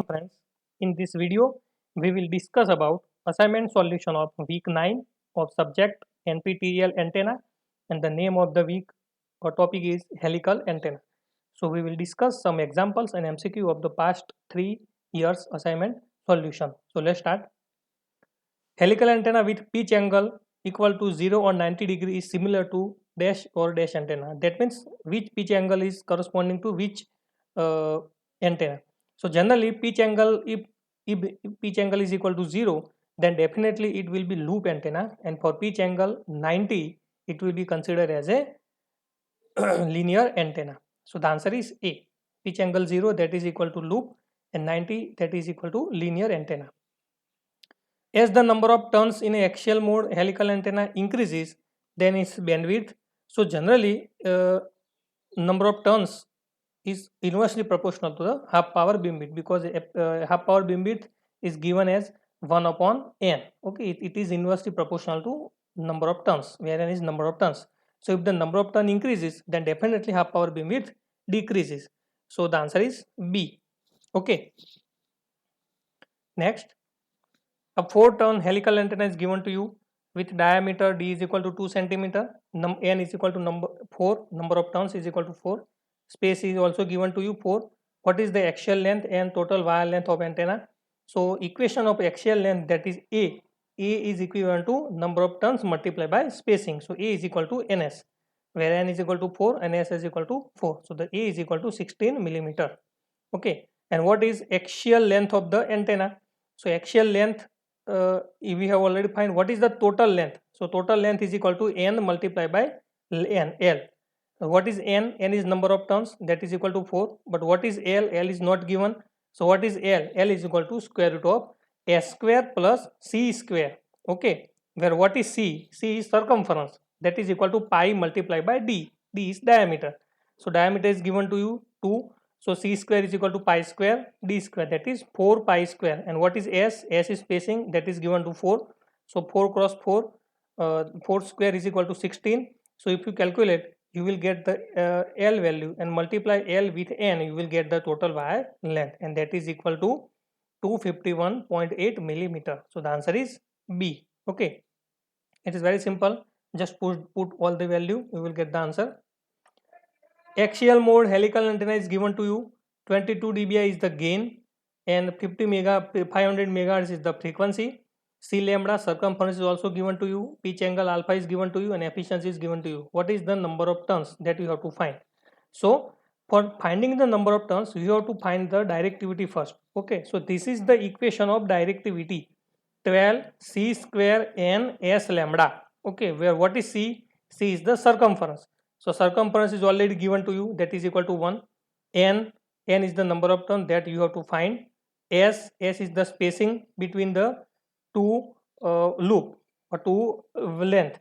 friends. In this video, we will discuss about assignment solution of week 9 of subject NPTEL antenna, and the name of the week or topic is helical antenna. So we will discuss some examples and MCQ of the past 3 years assignment solution. So let's start. Helical antenna with pitch angle equal to 0 or 90 degree is similar to dash or dash antenna. That means which pitch angle is corresponding to which uh, antenna. So generally pitch angle, if pitch angle is equal to 0, then definitely it will be loop antenna, and for pitch angle 90 it will be considered as a linear antenna. So the answer is A. Pitch angle 0, that is equal to loop, and 90, that is equal to linear antenna. As the number of turns in a axial mode helical antenna increases, then its bandwidth. So generally, number of turns is inversely proportional to the half power beamwidth, because half power beamwidth is given as 1 upon n. Okay, it is inversely proportional to number of turns, where n is number of turns. So if the number of turn increases, then definitely half power beamwidth decreases. So the answer is B. Okay. Next, a 4-turn helical antenna is given to you with diameter d is equal to 2 centimeter, n is equal to number 4, number of turns is equal to 4, space is also given to you 4. What is the axial length and total wire length of antenna? So equation of axial length, that is A is equivalent to number of turns multiplied by spacing. So A is equal to ns, where n is equal to 4 and s is equal to 4. So the A is equal to 16 millimeter. Okay, and what is axial length of the antenna? So axial length, we have already find what is the total length. So total length is equal to n multiplied by L. What is n? N is number of turns, that is equal to 4. But what is L? L is not given. So what is L? L is equal to square root of s square plus c square. Okay, where what is c? C is circumference, that is equal to pi multiplied by d. D is diameter. So diameter is given to you 2. So c square is equal to pi square d square, that is 4 pi square. And what is s? S is spacing, that is given to 4. So 4 cross 4, 4 square is equal to 16. So if you calculate, you will get the L value, and multiply L with n, you will get the total wire length, and that is equal to 251.8 millimeter. So the answer is B. Okay, it is very simple. Just put all the value, you will get the answer. Axial mode helical antenna is given to you. 22 dBi is the gain, and 500 megahertz is the frequency. C lambda circumference is also given to you. Pitch angle alpha is given to you, and efficiency is given to you. What is the number of turns that you have to find? So for finding the number of turns, you have to find the directivity first. Okay, so this is the equation of directivity: 12 c square n s lambda. Okay, where what is c? C is the circumference. So circumference is already given to you, that is equal to 1. N is the number of turns that you have to find. S is the spacing between the two loop or two length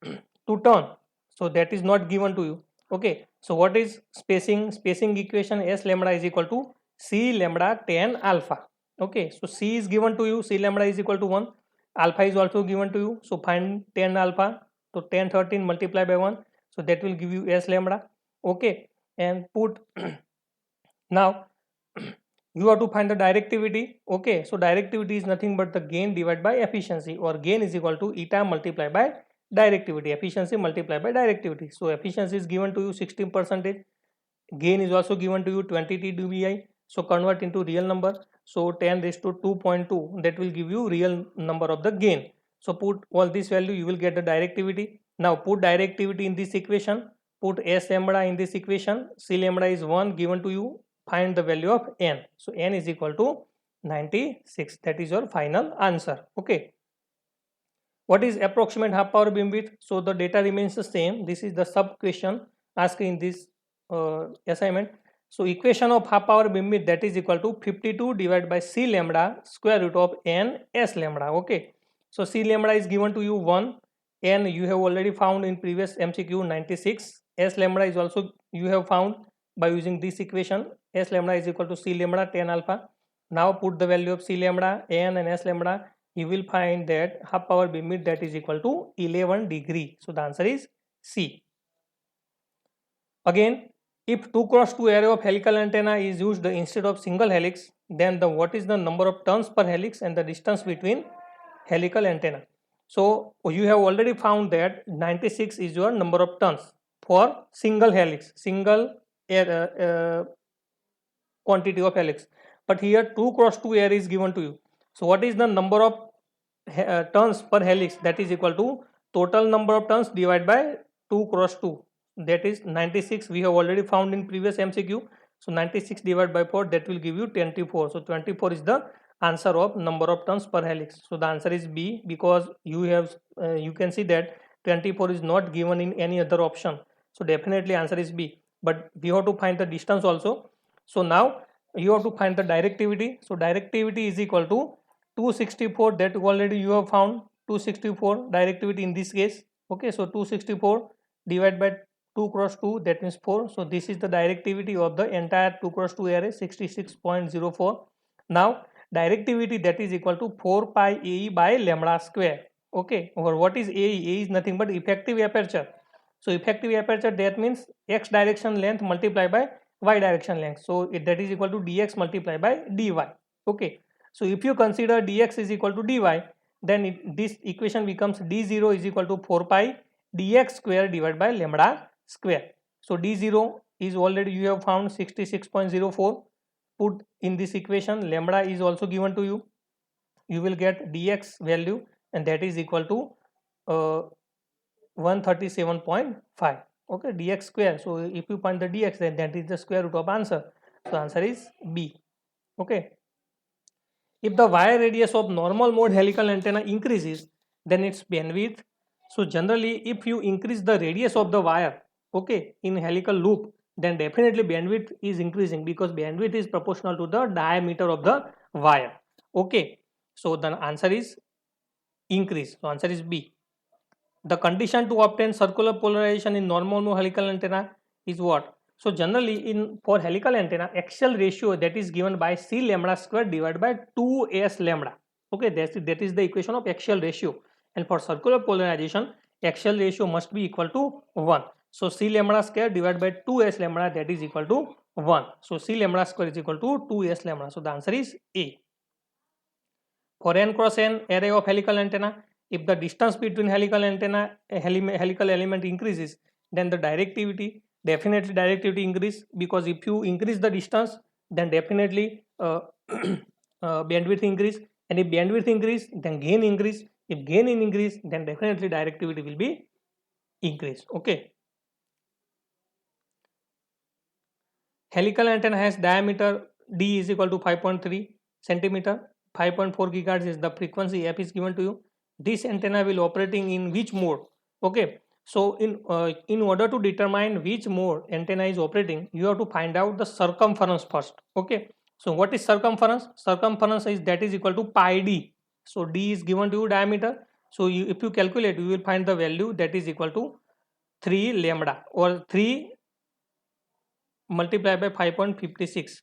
to turn. So that is not given to you. Okay, so what is spacing? Spacing equation, S lambda is equal to C lambda tan alpha. Okay, so C is given to you, C lambda is equal to 1. Alpha is also given to you, so find tan alpha. So tan 13 multiplied by 1, so that will give you S lambda. Okay, and put now you have to find the directivity. Okay, so directivity is nothing but the gain divided by efficiency, or gain is equal to eta multiplied by directivity, efficiency multiplied by directivity. So efficiency is given to you 16%, gain is also given to you 20 dBi. So convert into real number. So 10 raised to 2.2, that will give you real number of the gain. So put all this value, you will get the directivity. Now put directivity in this equation, put S lambda in this equation. C lambda is 1 given to you, find the value of n. So n is equal to 96. That is your final answer. Okay, what is approximate half power beamwidth? So the data remains the same. This is the sub question asked in this assignment. So equation of half power beamwidth, that is equal to 52 divided by C lambda square root of n S lambda. Okay, so C lambda is given to you 1, n you have already found in previous MCQ 96. S lambda is also you have found by using this equation. S lambda is equal to C lambda tan alpha. Now put the value of C lambda, n and S lambda, you will find that half power beamwidth, that is equal to 11 degree. So the answer is C. Again, If 2 cross 2 array of helical antenna is used instead of single helix, then what is the number of turns per helix and the distance between helical antenna? So you have already found that 96 is your number of turns for single helix, single quantity of helix. But here 2 cross 2 array is given to you. So what is the number of turns per helix? That is equal to total number of turns divided by 2 cross 2. That is 96. We have already found in previous MCQ. So 96 divided by 4, that will give you 24. So 24 is the answer of number of turns per helix. So the answer is B, because you can see that 24 is not given in any other option. So definitely answer is B. But we have to find the distance also. So now you have to find the directivity. So directivity is equal to 264, that already you have found. 264 directivity in this case. Okay, so 264 divided by 2 cross 2, that means 4. So this is the directivity of the entire 2 cross 2 array, 66.04. Now directivity, that is equal to 4 pi AE by lambda square. Okay, or what is AE? AE is nothing but effective aperture. So effective aperture, that means x direction length multiplied by y direction length. So that is equal to dx multiplied by dy. Okay, so if you consider dx is equal to dy, then this equation becomes d0 is equal to 4 pi dx square divided by lambda square. So d0 is already you have found 66.04. Put in this equation, lambda is also given to you. You will get dx value, and that is equal to 137.5. Okay, dx square. So if you find the dx, then that is the square root of answer. So answer is B. Okay. If the wire radius of normal mode helical antenna increases, then its bandwidth. So generally, if you increase the radius of the wire, okay, in helical loop, then definitely bandwidth is increasing, because bandwidth is proportional to the diameter of the wire. Okay, so the answer is increase. So answer is B. The condition to obtain circular polarization in normal mode helical antenna is what? So generally for helical antenna, axial ratio, that is given by C lambda square divided by 2s lambda. Okay, that is the equation of axial ratio. And for circular polarization, axial ratio must be equal to 1. So C lambda square divided by 2s lambda, that is equal to 1. So C lambda square is equal to 2s lambda. So the answer is A. For n cross n array of helical antenna, if the distance between helical antenna helical element increases, then the definitely directivity increase, because if you increase the distance, then definitely bandwidth increase, and if bandwidth increase, then gain increase. If gain increase, then definitely directivity will be increased. Okay. Helical antenna has diameter D is equal to 5.3 centimeter. 5.4 gigahertz is the frequency, f is given to you. This antenna will operating in which mode? Okay, so in order to determine which mode antenna is operating, you have to find out the circumference first. Okay, so what is circumference? Circumference is, that is equal to pi d. So d is given to you diameter. So if you calculate, you will find the value, that is equal to 3 lambda, or 3 multiplied by 5.56.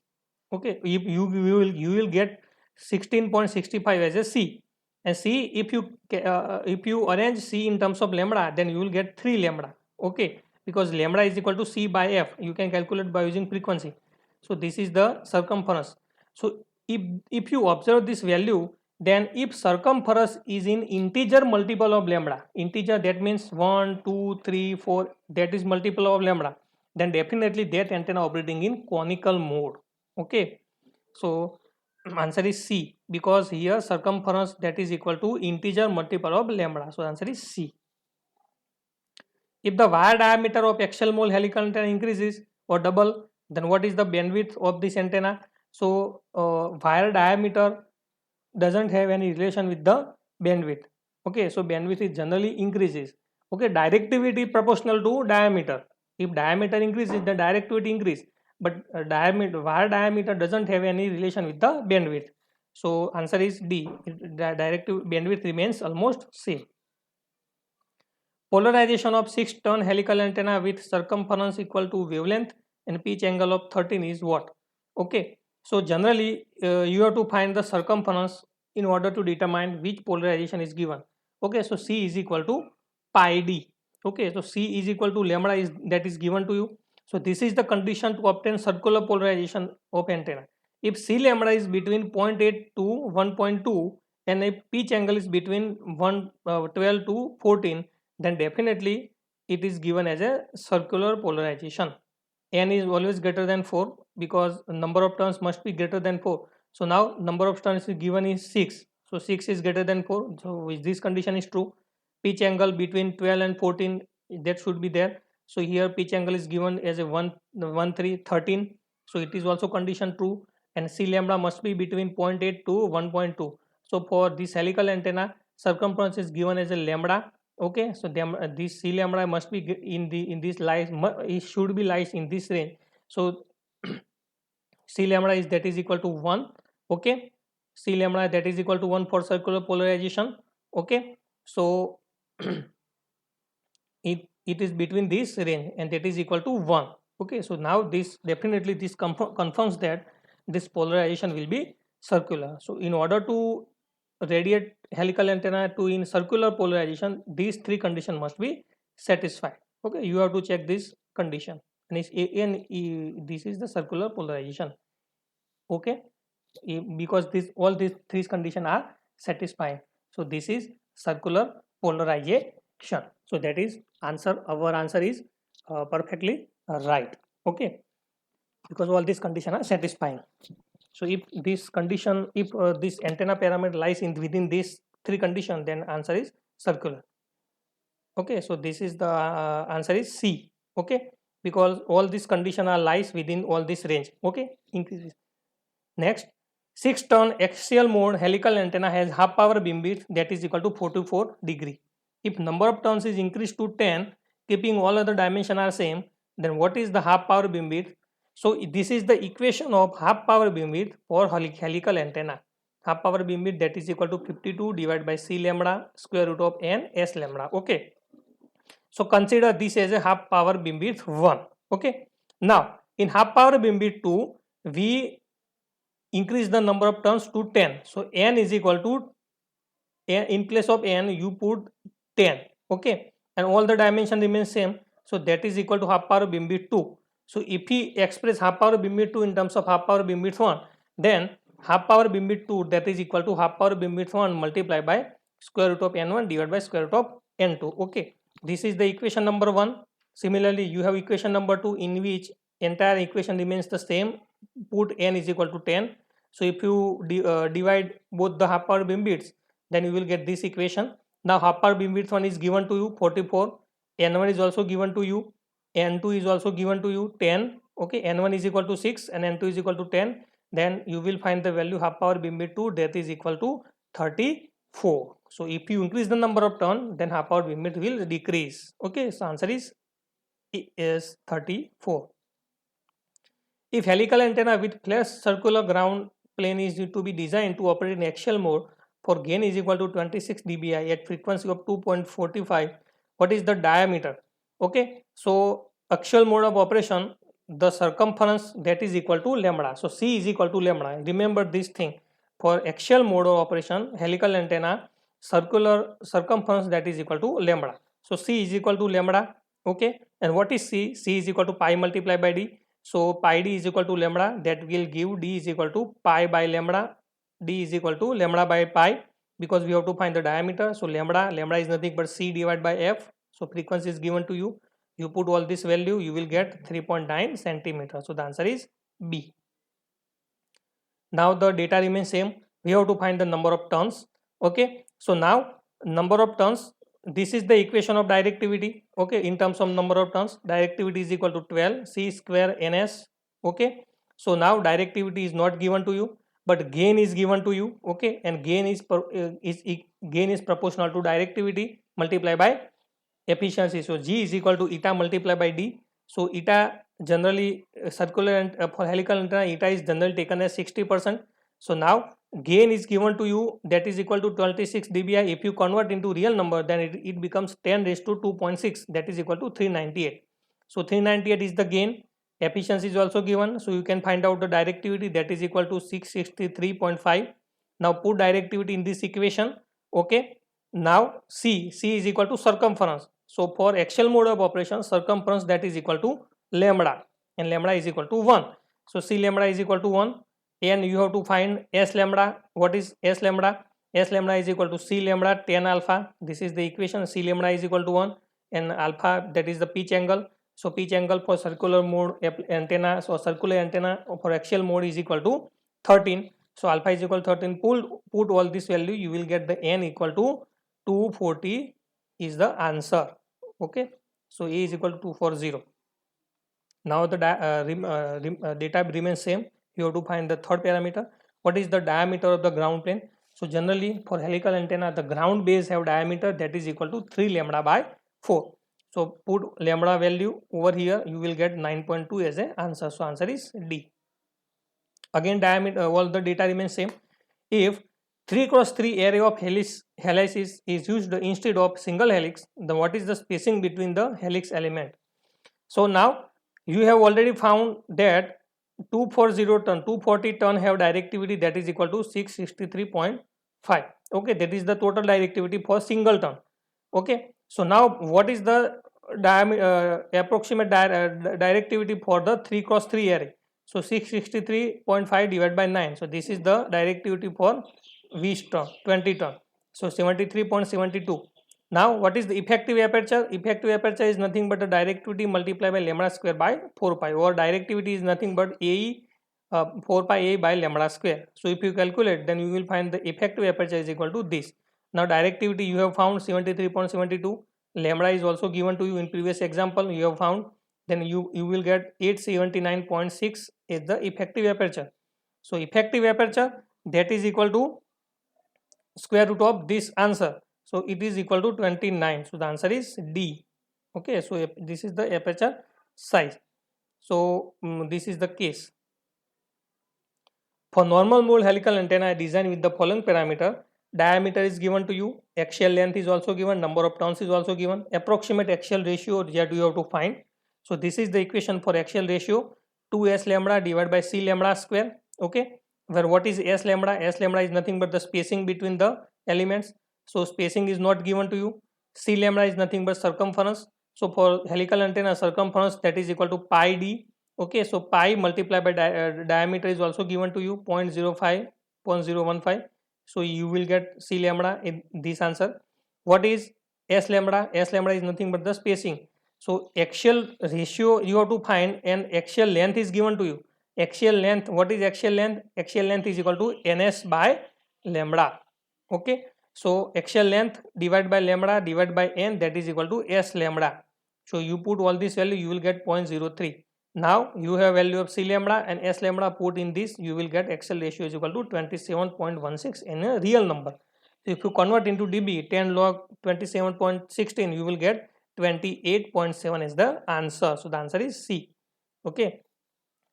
Okay, you will get 16.65 as a C. And C, if you arrange C in terms of lambda, then you will get 3 lambda. Okay, because lambda is equal to C by F. You can calculate by using frequency. So this is the circumference. So if you observe this value, then if circumference is in integer multiple of lambda, integer, that means 1, 2, 3, 4, that is multiple of lambda, then definitely that antenna operating in conical mode. Okay, so answer is C, because here circumference, that is equal to integer multiple of lambda. So answer is C. If the wire diameter of axial mode helical antenna increases or double, then what is the bandwidth of this antenna? So wire diameter doesn't have any relation with the bandwidth. Okay, so bandwidth is generally increases. Okay, directivity proportional to diameter. If diameter increases, the directivity increase, but wire diameter doesn't have any relation with the bandwidth. So answer is D. The directive bandwidth remains almost same. Polarization of 6-turn helical antenna with circumference equal to wavelength and pitch angle of 13 is what? Okay, so generally you have to find the circumference in order to determine which polarization is given. Okay, so C is equal to pi d. Okay, so C is equal to lambda, that is given to you. So this is the condition to obtain circular polarization of antenna. If C lambda is between 0.8 to 1.2 and if pitch angle is between 12 to 14, then definitely it is given as a circular polarization. N is always greater than 4 because number of turns must be greater than 4. So now number of turns is given is 6. So 6 is greater than 4. So this condition is true. Pitch angle between 12 and 14, that should be there. So here pitch angle is given as a 13. So it is also condition true, and C lambda must be between 0.8 to 1.2. So for this helical antenna, circumference is given as a lambda. Okay, so this C lambda must be in this lies, it should be lies in this range. So C lambda is that is equal to 1. Okay, C lambda that is equal to 1 for circular polarization. Okay, so it is between this range and that is equal to 1. Okay, so now this definitely this confirms that this polarization will be circular. So in order to radiate helical antenna to in circular polarization, these three conditions must be satisfied. Okay, you have to check this condition, and it's this is the circular polarization. Okay, because this all these three conditions are satisfied, so this is circular polarization. So that is answer, our answer is perfectly right. Okay, because all these conditions are satisfying. So if this condition, if this antenna parameter lies in within these three conditions, then answer is circular. Okay, so this is the answer is C. Okay, because all these conditions are lies within all this range. Okay, increases. Next, 6-turn axial mode helical antenna has half power beamwidth that is equal to 44 degree. If number of turns is increased to 10, keeping all other dimensions are same, then what is the half power beamwidth? So this is the equation of half power beamwidth for helical antenna. Half power beamwidth that is equal to 52 divided by C lambda square root of n S lambda. Okay. So consider this as a half power beamwidth 1. Okay. Now in half power beamwidth 2, we increase the number of turns to 10. So n is equal to, in place of n you put 10. Okay, and all the dimension remains same, so that is equal to half power beamwidth 2. So if we express half power beamwidth 2 in terms of half power beamwidth 1, then half power beamwidth 2 that is equal to half power beamwidth 1 multiplied by square root of n1 divided by square root of n2. Okay, this is the equation number 1. Similarly, you have equation number 2 in which entire equation remains the same. Put n is equal to 10. So if you divide both the half power beamwidths, then you will get this equation. Now half power beamwidth 1 is given to you 44, n1 is also given to you, n2 is also given to you 10. Okay, n1 is equal to 6 and n2 is equal to 10. Then you will find the value half power beamwidth 2 that is equal to 34. So if you increase the number of turn, then half power beamwidth will decrease. Okay, so answer is 34. If helical antenna with flat circular ground plane is to be designed to operate in axial mode for gain is equal to 26 dBi at frequency of 2.45, what is the diameter? Okay, so axial mode of operation, the circumference that is equal to lambda. So C is equal to lambda. Remember this thing, for axial mode of operation helical antenna, circular circumference that is equal to lambda. So C is equal to lambda. Okay, and what is C? C is equal to pi multiplied by d. So pi d is equal to lambda, that will give d is equal to pi by lambda. D is equal to lambda by pi, because we have to find the diameter. So lambda is nothing but C divided by F. So frequency is given to you. You put all this value, you will get 3.9 centimeter. So the answer is B. Now the data remains same. We have to find the number of turns. Okay. So now number of turns, this is the equation of directivity. Okay, in terms of number of turns, directivity is equal to 12 C square ns. Okay, so now directivity is not given to you, but gain is given to you. Okay, and gain is proportional to directivity multiplied by efficiency. So G is equal to eta multiplied by D. So eta generally circular and for helical antenna, eta is generally taken as 60%. So now gain is given to you, that is equal to 26 dBi. If you convert into real number, then it becomes 10 raised to 2.6, that is equal to 398. So 398 is the gain. Efficiency is also given, so you can find out the directivity, that is equal to 663.5. Now put directivity in this equation. Okay, now C is equal to circumference. So for axial mode of operation, circumference that is equal to lambda, and lambda is equal to 1. So C lambda is equal to 1, and you have to find S lambda. What is S lambda? S lambda is equal to C lambda tan alpha. This is the equation. C lambda is equal to 1 and alpha, that is the pitch angle. So pitch angle for circular mode antenna, so circular antenna for axial mode is equal to 13. So alpha is equal to 13. Put all this value, you will get the n equal to 240 is the answer. Okay, so A is equal to 240. Now the data remains same. You have to find the third parameter. What is the diameter of the ground plane? So generally for helical antenna, the ground base have diameter that is equal to 3 lambda by 4. So put lambda value over here, you will get 9.2 as an answer. So answer is D. Again diameter, all the data remains same. If 3x3 array of helices is used instead of single helix, then what is the spacing between the helix element? So now you have already found that 240 turn have directivity that is equal to 663.5. okay, that is the total directivity for single turn. Okay, so now what is the approximate directivity for the 3x3 array? So 663.5 divided by 9. So this is the directivity for V turn 20 turn. So 73.72. Now what is the effective aperture? Effective aperture is nothing but the directivity multiplied by lambda square by 4 pi, or directivity is nothing but AE 4 pi A by lambda square. So if you calculate, then you will find the effective aperture is equal to this. Now directivity you have found 73.72. Lambda is also given to you in previous example you have found. Then you will get 879.6 is the effective aperture. So effective aperture, that is equal to square root of this answer. So it is equal to 29. So the answer is D. Okay, so this is the aperture size. So this is the case. For normal mode helical antenna designed with the following parameter: diameter is given to you, axial length is also given, number of turns is also given, approximate axial ratio that you have to find. So this is the equation for axial ratio: 2s lambda divided by c lambda square. Okay, where what is s lambda? S lambda is nothing but the spacing between the elements. So spacing is not given to you. C lambda is nothing but circumference. So for helical antenna, circumference that is equal to pi d. Okay, so pi multiplied by diameter is also given to you, 0.05, 0.015. So you will get C lambda in this answer. What is S lambda? S lambda is nothing but the spacing. So axial ratio you have to find, and axial length is given to you. Axial length, what is axial length? Axial length is equal to ns by lambda. Okay, so axial length divided by lambda divided by n, that is equal to S lambda. So you put all this value, you will get 0.03. Now you have value of C lambda and S lambda, put in this, you will get axial ratio is equal to 27.16 in a real number. So if you convert into dB, 10 log 27.16, you will get 28.7 is the answer. So the answer is C. Okay,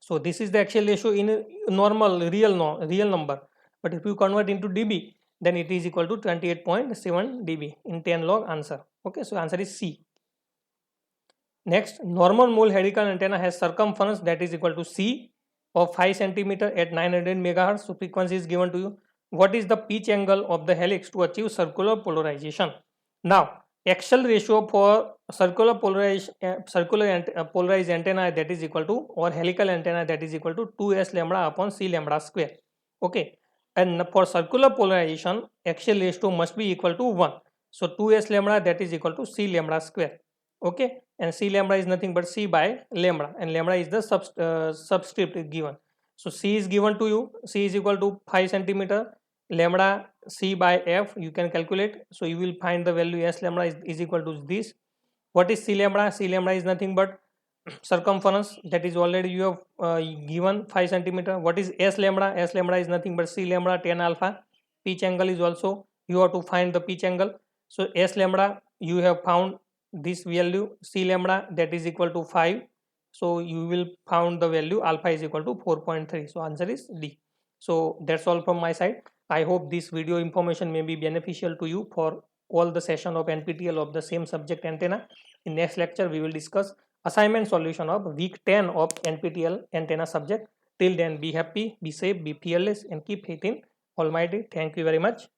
so this is the axial ratio in a normal real number, but if you convert into dB, then it is equal to 28.7 dB in 10 log answer. Okay, so answer is C. Next, normal mole helical antenna has circumference that is equal to C of 5 centimeter at 900 megahertz. So frequency is given to you. What is the pitch angle of the helix to achieve circular polarization? Now, axial ratio for circular polarized antenna, that is equal to, or helical antenna, that is equal to 2s lambda upon c lambda square. Okay, and for circular polarization, axial ratio must be equal to 1. So 2s lambda, that is equal to c lambda square. Okay, and c lambda is nothing but c by lambda, and lambda is the subscript given. So c is given to you, c is equal to 5 centimeter, lambda c by f you can calculate. So you will find the value s lambda is equal to this. What is c lambda? C lambda is nothing but circumference, that is already you have given 5 centimeter. What is s lambda? S lambda is nothing but c lambda tan alpha. Pitch angle is also, you have to find the pitch angle. So s lambda you have found this value, c lambda that is equal to 5. So you will found the value alpha is equal to 4.3. So answer is D. So that's all from my side. I hope this video information may be beneficial to you for all the session of NPTEL of the same subject antenna. In next lecture we will discuss assignment solution of week 10 of NPTEL antenna subject. Till then, be happy, be safe, be fearless, and keep faith in Almighty. Thank you very much.